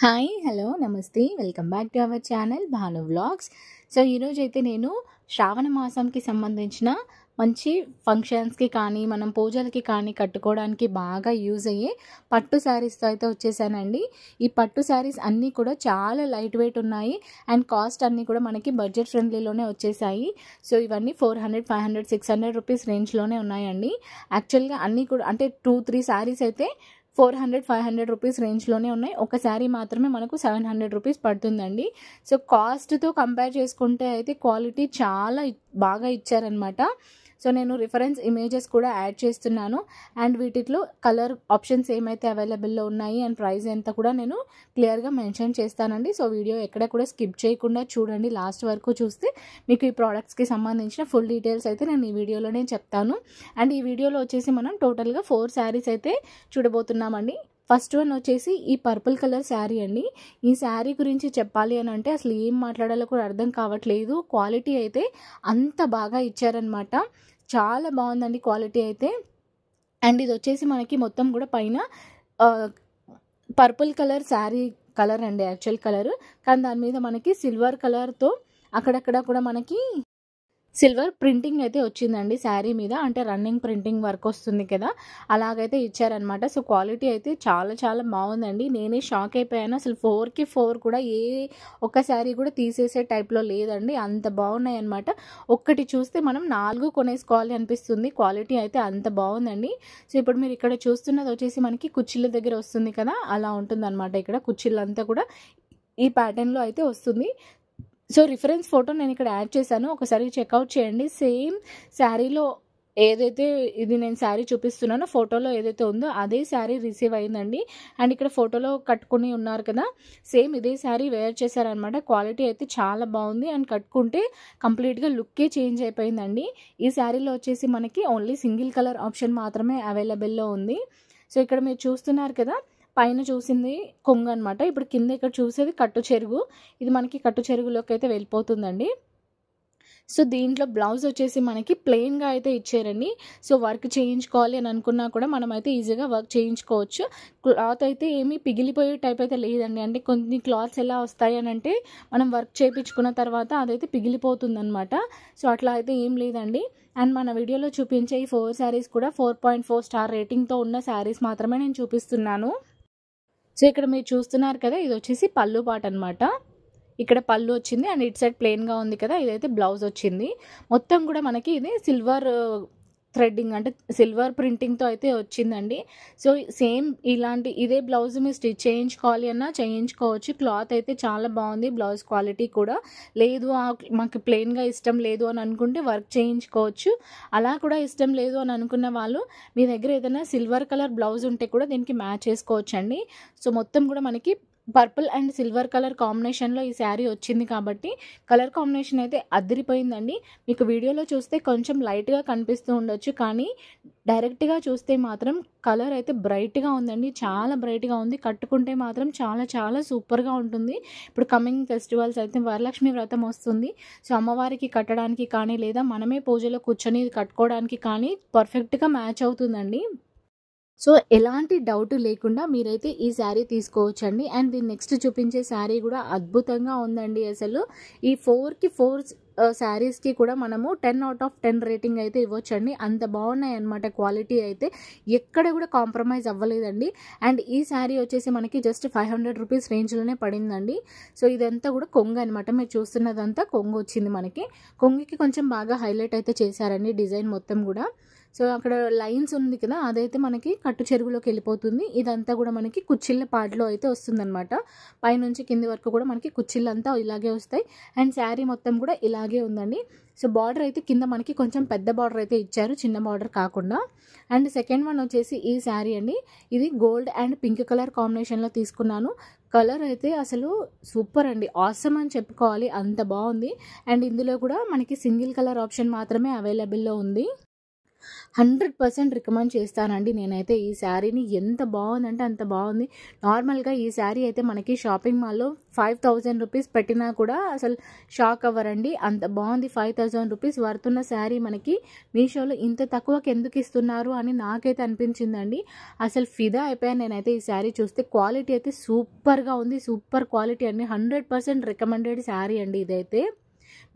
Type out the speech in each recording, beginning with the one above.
Hi hello నమస్తే welcome back to our channel Bhanu vlogs. So ఈరోజు అయితే నేను శ్రావణ మాసంకి సంబంధించిన మంచి ఫంక్షన్స్కి కానీ మనం పూజలకి కానీ కట్టుకోవడానికి బాగా యూజ్ అయ్యే పట్టు శారీస్తో అయితే వచ్చేసానండి. ఈ పట్టు శారీస్ అన్నీ కూడా చాలా లైట్ వెయిట్ ఉన్నాయి అండ్ కాస్ట్ అన్నీ కూడా మనకి బడ్జెట్ ఫ్రెండ్లీలోనే వచ్చేసాయి. సో ఇవన్నీ 400, 500, 600 రూపీస్ రేంజ్లోనే ఉన్నాయండి. యాక్చువల్గా అన్నీ కూడా అంటే 2-3 శారీస్ అయితే 400, 500 రూపీస్ రేంజ్లోనే ఉన్నాయి. ఒక శారీ మాత్రమే మనకు 700 రూపీస్ పడుతుందండి. సో కాస్ట్తో కంపేర్ చేసుకుంటే అయితే క్వాలిటీ చాలా బాగా ఇచ్చారనమాట. సో నేను రిఫరెన్స్ ఇమేజెస్ కూడా యాడ్ చేస్తున్నాను అండ్ వీటిలో కలర్ ఆప్షన్స్ ఏమైతే అవైలబుల్లో ఉన్నాయి అండ్ ప్రైస్ ఎంత కూడా నేను క్లియర్గా మెన్షన్ చేస్తానండి. సో వీడియో ఎక్కడ కూడా స్కిప్ చేయకుండా చూడండి, లాస్ట్ వరకు చూస్తే మీకు ఈ ప్రోడక్ట్స్కి సంబంధించిన ఫుల్ డీటెయిల్స్ అయితే నేను ఈ వీడియోలోనే చెప్తాను. అండ్ ఈ వీడియోలో వచ్చేసి మనం టోటల్గా 4 శారీస్ అయితే చూడబోతున్నామండి. ఫస్ట్ వన్ వచ్చేసి ఈ పర్పుల్ కలర్ శారీ అండి. ఈ శారీ గురించి చెప్పాలి అని అంటే అసలు ఏం మాట్లాడాలో కూడా అర్థం కావట్లేదు. క్వాలిటీ అయితే అంత బాగా ఇచ్చారనమాట. చాలా బాగుందండి క్వాలిటీ అయితే. అండ్ ఇది వచ్చేసి మనకి మొత్తం కూడా పైన పర్పుల్ కలర్ శారీ కలర్ అండి, యాక్చువల్ కలర్. కానీ దాని మీద మనకి సిల్వర్ కలర్తో అక్కడక్కడ కూడా మనకి సిల్వర్ ప్రింటింగ్ అయితే వచ్చిందండి శారీ మీద, అంటే రన్నింగ్ ప్రింటింగ్ వర్క్ వస్తుంది కదా, అలాగైతే ఇచ్చారనమాట. సో క్వాలిటీ అయితే చాలా చాలా బాగుందండి. నేనే షాక్ అయిపోయాను. అసలు 4కి 4 కూడా ఏ ఒక్క శారీ కూడా తీసేసే టైప్లో లేదండి, అంత బాగున్నాయి అనమాట. ఒక్కటి చూస్తే మనం 4 కొనేసుకోవాలి అనిపిస్తుంది. క్వాలిటీ అయితే అంత బాగుందండి. సో ఇప్పుడు మీరు ఇక్కడ చూస్తున్నది వచ్చేసి మనకి కుచ్చిళ్ళ దగ్గర వస్తుంది కదా, అలా ఉంటుంది అనమాట. ఇక్కడ కుచ్చిళ్ళంతా కూడా ఈ ప్యాటర్న్లో అయితే వస్తుంది. సో రిఫరెన్స్ ఫోటో నేను ఇక్కడ యాడ్ చేశాను, ఒకసారి చెక్అవుట్ చేయండి. సేమ్ శారీలో ఏదైతే ఇది నేను శారీ చూపిస్తున్నానో ఫోటోలో ఏదైతే ఉందో అదే శారీ రిసీవ్ అయిందండి. అండ్ ఇక్కడ ఫోటోలో కట్టుకుని ఉన్నారు కదా, సేమ్ ఇదే శారీ వేర్ చేశారనమాట. క్వాలిటీ అయితే చాలా బాగుంది అండ్ కట్టుకుంటే కంప్లీట్గా లుక్కే చేంజ్ అయిపోయిందండి. ఈ శారీలో వచ్చేసి మనకి ఓన్లీ సింగిల్ కలర్ ఆప్షన్ మాత్రమే అవైలబుల్లో ఉంది. సో ఇక్కడ మీరు చూస్తున్నారు కదా, పైన చూసింది కొంగు అనమాట. ఇప్పుడు కింద ఇక్కడ చూసేది కట్టు చెరుగు. ఇది మనకి కట్టు చెరుగులోకి అయితే వెళ్ళిపోతుందండి. సో దీంట్లో బ్లౌజ్ వచ్చేసి మనకి ప్లెయిన్గా అయితే ఇచ్చారండి. సో వర్క్ చేయించుకోవాలి అని అనుకున్నా కూడా మనం అయితే ఈజీగా వర్క్ చేయించుకోవచ్చు. క్లాత్ అయితే ఏమీ పిగిలిపోయే టైప్ అయితే లేదండి. అంటే కొన్ని క్లాత్స్ ఎలా వస్తాయి అని అంటే మనం వర్క్ చేయించుకున్న తర్వాత అదైతే పిగిలిపోతుంది అనమాట. సో అట్లా అయితే ఏం లేదండి. అండ్ మన వీడియోలో చూపించే ఈ 4 శారీస్ కూడా 4.4 స్టార్ రేటింగ్తో ఉన్న శారీస్ మాత్రమే నేను చూపిస్తున్నాను. సో ఇక్కడ మీరు చూస్తున్నారు కదా, ఇది వచ్చేసి పళ్ళు పాట అనమాట. ఇక్కడ పళ్ళు వచ్చింది అండ్ ఇటు సైడ్ ప్లెయిన్గా ఉంది కదా, ఇదైతే బ్లౌజ్ వచ్చింది. మొత్తం కూడా మనకి ఇది సిల్వర్ థ్రెడ్డింగ్ అంటే సిల్వర్ ప్రింటింగ్తో అయితే వచ్చిందండి. సో సేమ్ ఇదే బ్లౌజ్ మీరు స్టిచ్ చేయించుకోవాలి అన్నా చేయించుకోవచ్చు. క్లాత్ అయితే చాలా బాగుంది. బ్లౌజ్ క్వాలిటీ కూడా లేదు, మాకు ప్లెయిన్గా ఇష్టం లేదు అని అనుకుంటే వర్క్ చేయించుకోవచ్చు. అలా కూడా ఇష్టం లేదు అని అనుకున్న వాళ్ళు మీ దగ్గర ఏదైనా సిల్వర్ కలర్ బ్లౌజ్ ఉంటే కూడా దీనికి మ్యాచ్ చేసుకోవచ్చు అండి. సో మొత్తం కూడా మనకి పర్పుల్ అండ్ సిల్వర్ కలర్ కాంబినేషన్లో ఈ శారీ వచ్చింది కాబట్టి కలర్ కాంబినేషన్ అయితే అదిరిపోయిందండి. మీకు వీడియోలో చూస్తే కొంచెం లైట్గా కనిపిస్తూ ఉండొచ్చు, కానీ డైరెక్ట్గా చూస్తే మాత్రం కలర్ అయితే బ్రైట్గా ఉందండి, చాలా బ్రైట్గా ఉంది. కట్టుకుంటే మాత్రం చాలా చాలా సూపర్గా ఉంటుంది. ఇప్పుడు కమింగ్ ఫెస్టివల్స్ అయితే వరలక్ష్మి వ్రతం వస్తుంది. సో అమ్మవారికి కట్టడానికి కానీ లేదా మనమే పూజలో కూర్చొని కట్టుకోవడానికి కానీ పర్ఫెక్ట్గా మ్యాచ్ అవుతుందండి. సో ఎలాంటి డౌట్ లేకుండా మీరైతే ఈ శారీ తీసుకోవచ్చండి. అండ్ దీని నెక్స్ట్ చూపించే శారీ కూడా అద్భుతంగా ఉందండి. అసలు ఈ 4కి 4 శారీస్కి కూడా మనము 10/10 రేటింగ్ అయితే ఇవ్వచ్చండి. అంత బాగున్నాయి అనమాట. క్వాలిటీ అయితే ఎక్కడ కూడా కాంప్రమైజ్ అవ్వలేదండి. అండ్ ఈ శారీ వచ్చేసి మనకి జస్ట్ 500 రూపీస్ రేంజ్లోనే పడిందండి. సో ఇదంతా కూడా కొంగు అనమాట. మీరు చూస్తున్నదంతా కొంగు వచ్చింది మనకి. కొంగుకి కొంచెం బాగా హైలైట్ అయితే చేశారండి డిజైన్ మొత్తం కూడా. సో అక్కడ లైన్స్ ఉంది కదా, అదైతే మనకి కట్టు చెరుగులోకి వెళ్ళిపోతుంది. ఇదంతా కూడా మనకి కుచ్చిళ్ళ పాటలో అయితే వస్తుందన్నమాట. పైనుంచి కింది వరకు కూడా మనకి కుచ్చిళ్ళంతా ఇలాగే వస్తాయి అండ్ శారీ మొత్తం కూడా ఇలాగే ఉందండి. సో బార్డర్ అయితే కింద మనకి కొంచెం పెద్ద బార్డర్ అయితే ఇచ్చారు, చిన్న బార్డర్ కాకుండా. అండ్ సెకండ్ వన్ వచ్చేసి ఈ శారీ అండి. ఇది గోల్డ్ అండ్ పింక్ కలర్ కాంబినేషన్లో తీసుకున్నాను. కలర్ అయితే అసలు సూపర్ అండి, ఆసమ్ అని చెప్పుకోవాలి, అంత బాగుంది. అండ్ ఇందులో కూడా మనకి సింగిల్ కలర్ ఆప్షన్ మాత్రమే అవైలబుల్లో ఉంది. 100% రికమెండ్ చేస్తానండి నేనైతే ఈ శారీని. ఎంత బాగుందంటే అంత బాగుంది. నార్మల్గా ఈ శారీ అయితే మనకి షాపింగ్ మాల్లో 5000 రూపీస్ పెట్టినా కూడా అసలు షాక్ అవ్వరండి, అంత బాగుంది. 5000 రూపీస్ వర్తున్న శారీ మనకి మీషోలో ఇంత తక్కువకి ఎందుకు ఇస్తున్నారు అని నాకైతే అనిపించిందండి. అసలు ఫిదా అయిపోయాను నేనైతే ఈ శారీ చూస్తే. క్వాలిటీ అయితే సూపర్గా ఉంది, సూపర్ క్వాలిటీ అండి. 100% రికమెండెడ్ శారీ అండి ఇదైతే.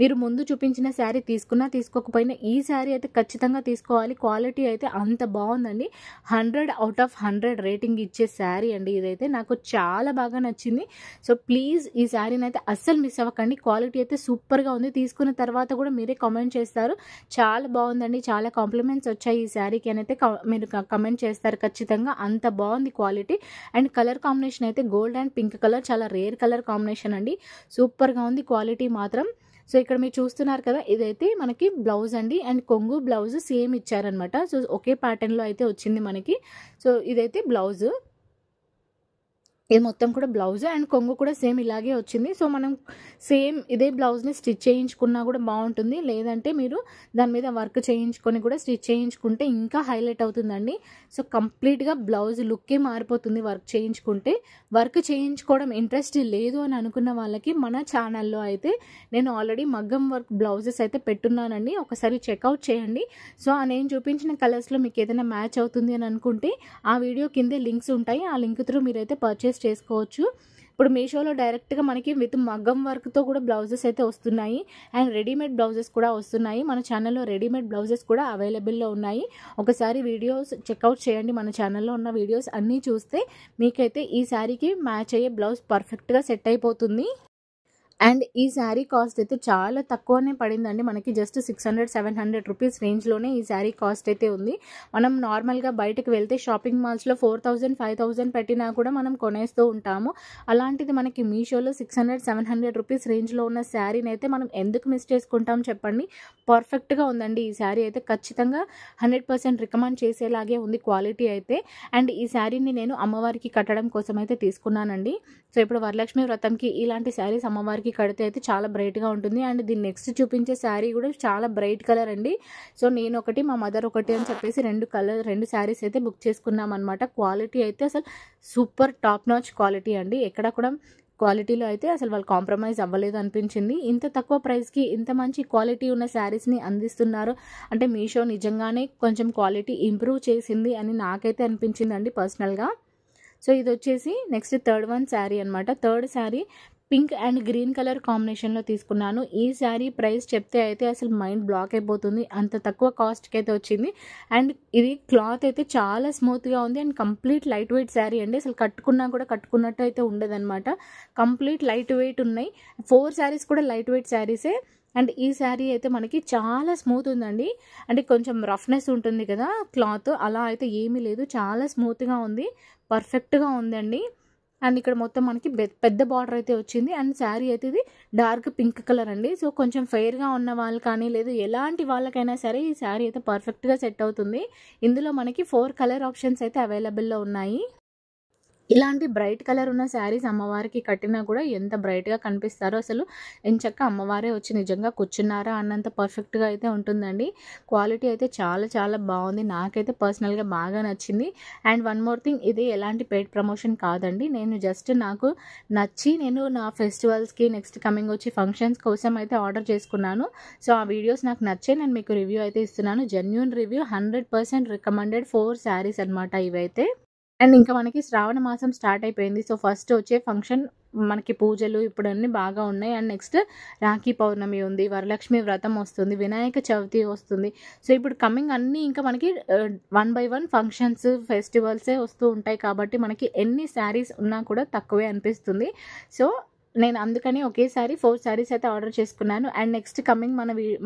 మీరు ముందు చూపించిన శారీ తీసుకున్నా తీసుకోకపోయినా ఈ శారీ అయితే ఖచ్చితంగా తీసుకోవాలి. క్వాలిటీ అయితే అంత బాగుందండి. 100/100 రేటింగ్ ఇచ్చే శారీ అండి ఇదైతే. నాకు చాలా బాగా నచ్చింది. సో ప్లీజ్ ఈ శారీని అయితే అస్సలు మిస్ అవ్వకండి. క్వాలిటీ అయితే సూపర్గా ఉంది. తీసుకున్న తర్వాత కూడా మీరే కామెంట్ చేస్తారు చాలా బాగుందండి, చాలా కాంప్లిమెంట్స్ వచ్చాయి ఈ శారీకి అని అయితే మీరు కమెంట్ చేస్తారు ఖచ్చితంగా. అంత బాగుంది క్వాలిటీ. అండ్ కలర్ కాంబినేషన్ అయితే గోల్డ్ అండ్ పింక్ కలర్, చాలా రేర్ కలర్ కాంబినేషన్ అండి. సూపర్గా ఉంది క్వాలిటీ మాత్రం. సో ఇక్కడ మీరు చూస్తున్నారు కదా, ఇదైతే మనకి బ్లౌజ్ అండి. అండ్ కొంగు బ్లౌజ్ సేమ్ ఇచ్చారనమాట. సో ఒకే ప్యాటర్న్లో అయితే వచ్చింది మనకి. సో ఇదైతే బ్లౌజ్, ఇది మొత్తం కూడా బ్లౌజ్ అండ్ కొంగు కూడా సేమ్ ఇలాగే వచ్చింది. సో మనం సేమ్ ఇదే బ్లౌజ్ని స్టిచ్ చేయించుకున్నా కూడా బాగుంటుంది, లేదంటే మీరు దాని మీద వర్క్ చేయించుకొని కూడా స్టిచ్ చేయించుకుంటే ఇంకా హైలైట్ అవుతుందండి. సో కంప్లీట్గా బ్లౌజ్ లుక్కే మారిపోతుంది వర్క్ చేయించుకుంటే. వర్క్ చేయించుకోవడం ఇంట్రెస్ట్ లేదు అని అనుకున్న వాళ్ళకి మన ఛానల్లో అయితే నేను ఆల్రెడీ మగ్గం వర్క్ బ్లౌజెస్ అయితే పెట్టున్నానండి, ఒకసారి చెక్అవుట్ చేయండి. సో నేను చూపించిన కలర్స్లో మీకు ఏదైనా మ్యాచ్ అవుతుంది అని అనుకుంటే ఆ వీడియో కిందే లింక్స్ ఉంటాయి, ఆ లింక్ త్రూ మీరైతే పర్చేస్ చేసుకోవచ్చు. ఇప్పుడు మీషోలో డైరెక్ట్గా మనకి విత్ మగ్గం వర్క్తో కూడా బ్లౌజెస్ అయితే వస్తున్నాయి అండ్ రెడీమేడ్ బ్లౌజెస్ కూడా వస్తున్నాయి. మన ఛానల్లో రెడీమేడ్ బ్లౌజెస్ కూడా అవైలబుల్లో ఉన్నాయి. ఒకసారి వీడియోస్ చెక్అవుట్ చేయండి. మన ఛానల్లో ఉన్న వీడియోస్ అన్నీ చూస్తే మీకైతే ఈ శారీకి మ్యాచ్ అయ్యే బ్లౌజ్ పర్ఫెక్ట్గా సెట్ అయిపోతుంది. అండ్ ఈ శారీ కాస్ట్ అయితే చాలా తక్కువనే పడిందండి మనకి. జస్ట్ 600-700 రూపీస్ రేంజ్లోనే ఈ శారీ కాస్ట్ అయితే ఉంది. మనం నార్మల్గా బయటకు వెళ్తే షాపింగ్ మాల్స్లో 4000-5000 పెట్టినా కూడా మనం కొనేస్తూ ఉంటాము. అలాంటిది మనకి మీషోలో 600-700 రూపీస్ రేంజ్లో ఉన్న శారీని అయితే మనం ఎందుకు మిస్ చేసుకుంటాం చెప్పండి. పర్ఫెక్ట్గా ఉందండి ఈ శారీ అయితే. ఖచ్చితంగా 100% రికమెండ్ చేసేలాగే ఉంది క్వాలిటీ అయితే. అండ్ ఈ శారీని నేను అమ్మవారికి కట్టడం కోసం అయితే తీసుకున్నానండి. సో ఇప్పుడు వరలక్ష్మి వ్రతంకి ఇలాంటి శారీస్ అమ్మవారికి కడితే అయితే చాలా బ్రైట్గా ఉంటుంది. అండ్ దీన్ని నెక్స్ట్ చూపించే శారీ కూడా చాలా బ్రైట్ కలర్ అండి. సో నేను ఒకటి, మా మదర్ ఒకటి అని చెప్పేసి రెండు శారీస్ అయితే బుక్ చేసుకున్నాం అనమాట. క్వాలిటీ అయితే అసలు సూపర్ టాప్ నాచ్ క్వాలిటీ అండి. ఎక్కడ కూడా క్వాలిటీలో అయితే అసలు వాళ్ళు కాంప్రమైజ్ అవ్వలేదు అనిపించింది. ఇంత తక్కువ ప్రైస్కి ఇంత మంచి క్వాలిటీ ఉన్న శారీస్ని అందిస్తున్నారు అంటే మీషో నిజంగానే కొంచెం క్వాలిటీ ఇంప్రూవ్ చేసింది అని నాకైతే అనిపించిందండి పర్సనల్గా. సో ఇది వచ్చేసి నెక్స్ట్ థర్డ్ వన్ శారీ అనమాట. Third sari pink and green colour కాంబినేషన్లో తీసుకున్నాను. ఈ శారీ ప్రైస్ చెప్తే అయితే అసలు మైండ్ బ్లాక్ అయిపోతుంది, అంత తక్కువ కాస్ట్కి అయితే వచ్చింది. అండ్ ఇది క్లాత్ అయితే చాలా స్మూత్గా ఉంది and complete light weight sari అండి. అసలు కట్టుకున్నా కూడా కట్టుకున్నట్టు అయితే ఉండదన్నమాట. కంప్లీట్ లైట్ వెయిట్ ఉన్నాయి. 4 శారీస్ కూడా లైట్ వెయిట్ శారీసే. అండ్ ఈ శారీ అయితే మనకి చాలా స్మూత్ ఉందండి. అంటే కొంచెం రఫ్నెస్ ఉంటుంది కదా క్లాత్, అలా అయితే ఏమీ లేదు, చాలా స్మూత్గా ఉంది, పర్ఫెక్ట్గా ఉందండి. అండ్ ఇక్కడ మొత్తం మనకి పెద్ద బార్డర్ అయితే వచ్చింది. అండ్ శారీ అయితే ఇది డార్క్ పింక్ కలర్ అండి. సో కొంచెం ఫెయిర్గా ఉన్న వాళ్ళు కానీ లేదు ఎలాంటి వాళ్ళకైనా సరే ఈ శారీ అయితే పర్ఫెక్ట్గా సెట్ అవుతుంది. ఇందులో మనకి 4 కలర్ ఆప్షన్స్ అయితే అవైలబుల్లో ఉన్నాయి. ఇలాంటి బ్రైట్ కలర్ ఉన్న శారీస్ అమ్మవారికి కట్టినా కూడా ఎంత బ్రైట్గా కనిపిస్తారో, అసలు ఎంచక్క అమ్మవారే వచ్చి నిజంగా కూర్చున్నారా అన్నంత పర్ఫెక్ట్గా అయితే ఉంటుందండి. క్వాలిటీ అయితే చాలా చాలా బాగుంది, నాకైతే పర్సనల్గా బాగా నచ్చింది. అండ్ వన్ మోర్ థింగ్, ఇది ఎలాంటి పెయిడ్ ప్రమోషన్ కాదండి. నేను జస్ట్ నాకు నచ్చి నేను నా ఫెస్టివల్స్కి నెక్స్ట్ కమింగ్ వచ్చి ఫంక్షన్స్ కోసం అయితే ఆర్డర్ చేసుకున్నాను. సో ఆ వీడియోస్ నాకు నచ్చే నేను మీకు రివ్యూ అయితే ఇస్తున్నాను. జెన్యూన్ రివ్యూ, 100% రికమెండెడ్ 4 శారీస్ అనమాట ఇవైతే. అండ్ ఇంకా మనకి శ్రావణ మాసం స్టార్ట్ అయిపోయింది. సో ఫస్ట్ వచ్చే ఫంక్షన్ మనకి పూజలు ఇప్పుడు అన్నీ బాగా ఉన్నాయి. అండ్ నెక్స్ట్ రాఖీ పౌర్ణమి ఉంది, వరలక్ష్మి వ్రతం వస్తుంది, వినాయక చవితి వస్తుంది. సో ఇప్పుడు కమింగ్ అన్నీ ఇంకా మనకి 1 by 1 ఫంక్షన్స్ ఫెస్టివల్సే వస్తూ ఉంటాయి కాబట్టి మనకి ఎన్ని శారీస్ ఉన్నా కూడా తక్కువే అనిపిస్తుంది. సో నేను అందుకని ఒకేసారి 4 శారీస్ అయితే ఆర్డర్ చేసుకున్నాను. అండ్ నెక్స్ట్ కమింగ్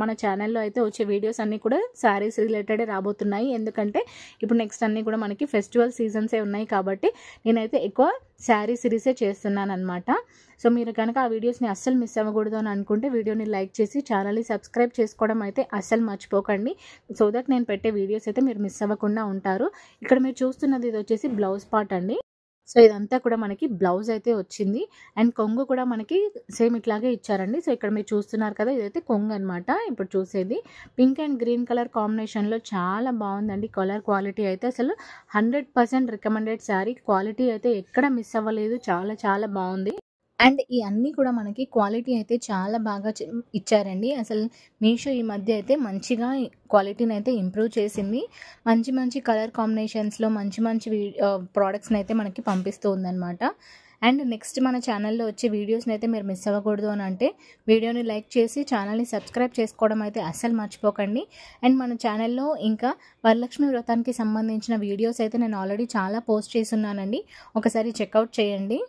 మన ఛానల్లో అయితే వచ్చే వీడియోస్ అన్నీ కూడా శారీస్ రిలేటెడే రాబోతున్నాయి. ఎందుకంటే ఇప్పుడు నెక్స్ట్ అన్నీ కూడా మనకి ఫెస్టివల్ సీజన్సే ఉన్నాయి కాబట్టి నేనైతే ఎక్కువ శారీ సిరీసే చేస్తున్నాను అనమాట. సో మీరు కనుక ఆ వీడియోస్ని అస్సలు మిస్ అవ్వకూడదు అని అనుకుంటే వీడియోని లైక్ చేసి ఛానల్ని సబ్స్క్రైబ్ చేసుకోవడం అయితే అస్సలు మర్చిపోకండి. సో దట్ నేను పెట్టే వీడియోస్ అయితే మీరు మిస్ అవ్వకుండా ఉంటారు. ఇక్కడ మీరు చూస్తున్నది ఇది వచ్చేసి బ్లౌజ్ పార్ట్ అండి. సో ఇదంతా కూడా మనకి బ్లౌజ్ అయితే వచ్చింది. అండ్ కొంగు కూడా మనకి సేమ్ ఇట్లాగే ఇచ్చారండి. సో ఇక్కడ మీరు చూస్తున్నారు కదా, ఇదైతే కొంగు అనమాట. ఇప్పుడు చూసేది పింక్ అండ్ గ్రీన్ కలర్ కాంబినేషన్లో చాలా బాగుందండి. కలర్ క్వాలిటీ అయితే అసలు 100% రికమెండెడ్ శారీ. క్వాలిటీ అయితే ఎక్కడ మిస్ అవ్వలేదు, చాలా చాలా బాగుంది. అండ్ ఈ అన్నీ కూడా మనకి క్వాలిటీ అయితే చాలా బాగా ఇచ్చారండి. అసలు మీషో ఈ మధ్య అయితే మంచిగా క్వాలిటీని అయితే ఇంప్రూవ్ చేసింది. మంచి మంచి కలర్ కాంబినేషన్స్లో మంచి మంచి ప్రోడక్ట్స్ని అయితే మనకి పంపిస్తూ ఉందన్నమాట. అండ్ నెక్స్ట్ మన ఛానల్లో వచ్చే వీడియోస్ని అయితే మీరు మిస్ అవ్వకూడదు అని అంటే వీడియోని లైక్ చేసి ఛానల్ని సబ్స్క్రైబ్ చేసుకోవడం అయితే అస్సలు మర్చిపోకండి. అండ్ మన ఛానల్లో ఇంకా వరలక్ష్మి వ్రతానికి సంబంధించిన వీడియోస్ అయితే నేను ఆల్రెడీ చాలా పోస్ట్ చేసి ఉన్నానండి, ఒకసారి చెక్అవుట్ చేయండి.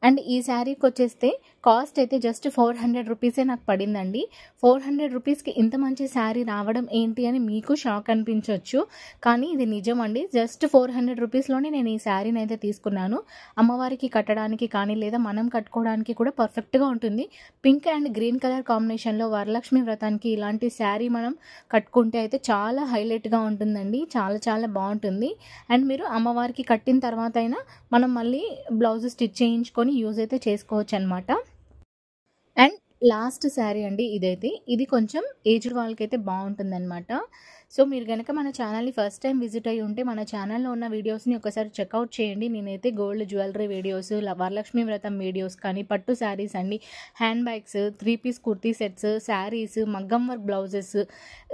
అండ్ ఈ శారీకి వచ్చేస్తే కాస్ట్ అయితే జస్ట్ 400 రూపీసే నాకు పడిందండి. 400 రూపీస్కి ఇంత మంచి శారీ రావడం ఏంటి అని మీకు షాక్ అనిపించవచ్చు, కానీ ఇది నిజం అండి. జస్ట్ 400 రూపీస్లోనే నేను ఈ శారీని అయితే తీసుకున్నాను. అమ్మవారికి కట్టడానికి కానీ లేదా మనం కట్టుకోవడానికి కూడా పర్ఫెక్ట్గా ఉంటుంది. పింక్ అండ్ గ్రీన్ కలర్ కాంబినేషన్లో వరలక్ష్మి వ్రతానికి ఇలాంటి శారీ మనం కట్టుకుంటే అయితే చాలా హైలైట్గా ఉంటుందండి, చాలా చాలా బాగుంటుంది. అండ్ మీరు అమ్మవారికి కట్టిన తర్వాత అయినా మనం మళ్ళీ బ్లౌజ్ స్టిచ్ చేయించుకొని యూజ్ అయితే చేసుకోవచ్చు అనమాట. అండ్ లాస్ట్ శారీ అండి ఇదైతే. ఇది కొంచెం ఏజ్డ్ వాళ్ళకైతే బాగుంటుంది అనమాట. సో మీరు కనుక మన ఛానల్ని ఫస్ట్ టైం విజిట్ అయ్యి ఉంటే మన ఛానల్లో ఉన్న వీడియోస్ని ఒకసారి చెక్అవుట్ చేయండి. నేనైతే గోల్డ్ జ్యువెలరీ వీడియోస్, వరలక్ష్మి వ్రతం వీడియోస్ కానీ, పట్టు శారీస్ అండి, handbags, 3 piece kurti sets, saris, మగ్గం work blouses,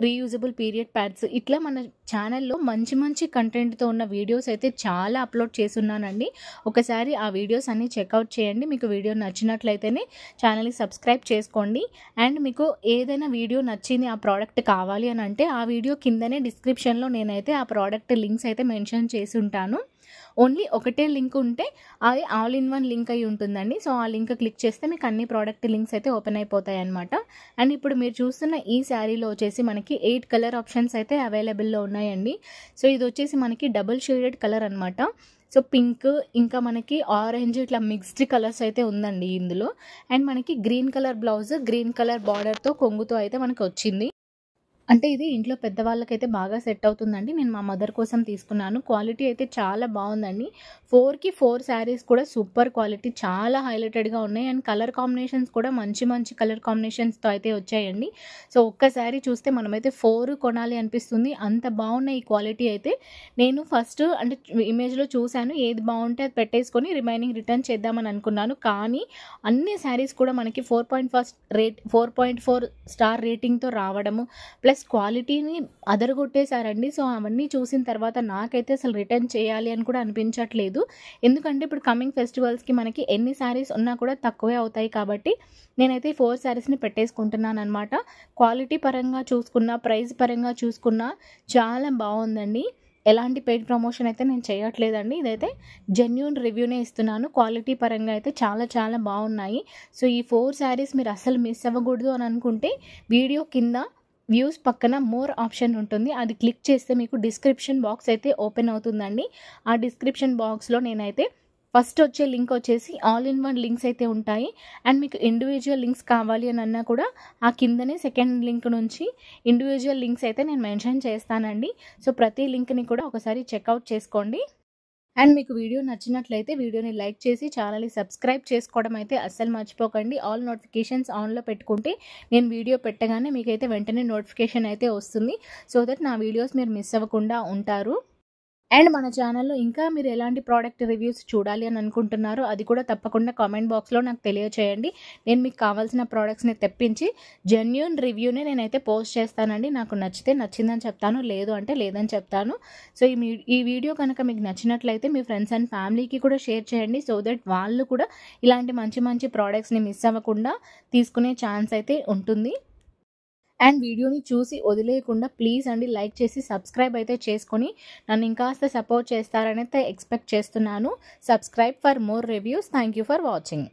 reusable period pads, ఇట్లా మన ఛానల్లో మంచి మంచి కంటెంట్తో ఉన్న వీడియోస్ అయితే చాలా అప్లోడ్ చేస్తున్నానండి. ఒకసారి ఆ వీడియోస్ అన్నీ చెక్అవుట్ చేయండి. మీకు వీడియో నచ్చినట్లయితేనే ఛానల్ని సబ్స్క్రైబ్ చేసుకోండి. అండ్ మీకు ఏదైనా వీడియో నచ్చింది, ఆ ప్రోడక్ట్ కావాలి అని అంటే ఆ వీడియో కిందనే డిస్క్రిప్షన్లో నేనైతే ఆ ప్రోడక్ట్ లింక్స్ అయితే మెన్షన్ చేసి ఉంటాను. ఓన్లీ ఒకటే లింక్ ఉంటే అది ఆల్ ఇన్ వన్ లింక్ అయి ఉంటుందండి. సో ఆ లింక్ క్లిక్ చేస్తే మీకు అన్ని ప్రోడక్ట్ లింక్స్ అయితే ఓపెన్ అయిపోతాయి అనమాట. అండ్ ఇప్పుడు మీరు చూస్తున్న ఈ శారీలో వచ్చేసి మనకి 8 కలర్ ఆప్షన్స్ అయితే అవైలబుల్లో ఉన్నాయండి. సో ఇది వచ్చేసి మనకి డబుల్ షేడెడ్ కలర్ అనమాట. సో పింక్ ఇంకా మనకి ఆరెంజ్ ఇట్లా మిక్స్డ్ కలర్స్ అయితే ఉందండి ఇందులో. అండ్ మనకి green colour blouse, green colour బార్డర్తో కొంగుతో అయితే మనకి వచ్చింది. అంటే ఇది ఇంట్లో పెద్దవాళ్ళకైతే బాగా సెట్ అవుతుందండి. నేను మా మదర్ కోసం తీసుకున్నాను. క్వాలిటీ అయితే చాలా బాగుందండి. 4కి 4 శారీస్ కూడా సూపర్ క్వాలిటీ, చాలా హైలైటెడ్గా ఉన్నాయి. అండ్ కలర్ కాంబినేషన్స్ కూడా మంచి మంచి కలర్ కాంబినేషన్స్తో అయితే వచ్చాయండి. సో ఒక్క శారీ చూస్తే మనమైతే 4 కొనాలి అనిపిస్తుంది, అంత బాగున్నాయి ఈ క్వాలిటీ అయితే. నేను ఫస్ట్ అంటే ఇమేజ్లో చూశాను, ఏది బాగుంటే అది పెట్టేసుకొని రిమైనింగ్ రిటర్న్ చేద్దామని అనుకున్నాను. కానీ అన్ని శారీస్ కూడా మనకి 4.4 స్టార్ రేటింగ్తో రావడము ప్లస్ క్వాలిటీని అదరగొట్టేశారండి. సో అవన్నీ చూసిన తర్వాత నాకైతే అసలు రిటర్న్ చేయాలి అని కూడా అనిపించట్లేదు. ఎందుకంటే ఇప్పుడు కమింగ్ ఫెస్టివల్స్కి మనకి ఎన్ని శారీస్ ఉన్నా కూడా తక్కువే అవుతాయి కాబట్టి నేనైతే 4 శారీస్ని పెట్టేసుకుంటున్నాను అనమాట. క్వాలిటీ పరంగా చూసుకున్నా, ప్రైస్ పరంగా చూసుకున్నా చాలా బాగుందండి. ఎలాంటి పెయిడ్ ప్రమోషన్ అయితే నేను చేయట్లేదండి. ఇదైతే జెన్యూన్ రివ్యూనే ఇస్తున్నాను. క్వాలిటీ పరంగా అయితే చాలా చాలా బాగున్నాయి. సో ఈ 4 శారీస్ మీరు అస్సలు మిస్ అవ్వకూడదు అని అనుకుంటే వీడియో కింద వ్యూస్ పక్కన మోర్ ఆప్షన్ ఉంటుంది, అది క్లిక్ చేస్తే మీకు డిస్క్రిప్షన్ బాక్స్ అయితే ఓపెన్ అవుతుందండి. ఆ డిస్క్రిప్షన్ బాక్స్లో నేనైతే ఫస్ట్ వచ్చే లింక్ వచ్చేసి ఆల్ ఇన్ వన్ లింక్స్ అయితే ఉంటాయి. అండ్ మీకు ఇండివిజువల్ లింక్స్ కావాలి అని అన్నా కూడా ఆ కిందనే సెకండ్ లింక్ నుంచి ఇండివిజువల్ లింక్స్ అయితే నేను మెన్షన్ చేస్తానండి. సో ప్రతి లింక్ని కూడా ఒకసారి చెక్అవుట్ చేసుకోండి. అండ్ మీకు వీడియో నచ్చినట్లయితే వీడియోని లైక్ చేసి ఛానల్ని సబ్స్క్రైబ్ చేసుకోవడం అయితే అస్సలు మర్చిపోకండి. ఆల్ నోటిఫికేషన్స్ ఆన్లో పెట్టుకుంటే నేను వీడియో పెట్టగానే మీకైతే వెంటనే నోటిఫికేషన్ అయితే వస్తుంది. సో దట్ నా వీడియోస్ మీరు మిస్ అవ్వకుండా ఉంటారు. అండ్ మన ఛానల్లో ఇంకా మీరు ఎలాంటి ప్రోడక్ట్ రివ్యూస్ చూడాలి అని అనుకుంటున్నారో అది కూడా తప్పకుండా కామెంట్ బాక్స్లో నాకు తెలియచేయండి. నేను మీకు కావాల్సిన ప్రోడక్ట్స్ని తెప్పించి జెన్యూన్ రివ్యూనే నేనైతే పోస్ట్ చేస్తానండి. నాకు నచ్చితే నచ్చిందని చెప్తాను, లేదు అంటే లేదని చెప్తాను. సో ఈ వీడియో కనుక మీకు నచ్చినట్లయితే మీ ఫ్రెండ్స్ అండ్ ఫ్యామిలీకి కూడా షేర్ చేయండి. సో దట్ వాళ్ళు కూడా ఇలాంటి మంచి మంచి ప్రోడక్ట్స్ని మిస్ అవ్వకుండా తీసుకునే ఛాన్స్ అయితే ఉంటుంది. అండ్ వీడియోని చూసి వదిలేయకుండా ప్లీజ్ అండి లైక్ చేసి సబ్స్క్రైబ్ అయితే చేసుకొని నన్ను ఇంకాస్త సపోర్ట్ చేస్తారని అయితే ఎక్స్పెక్ట్ చేస్తున్నాను. Subscribe for more reviews. Thank you for watching.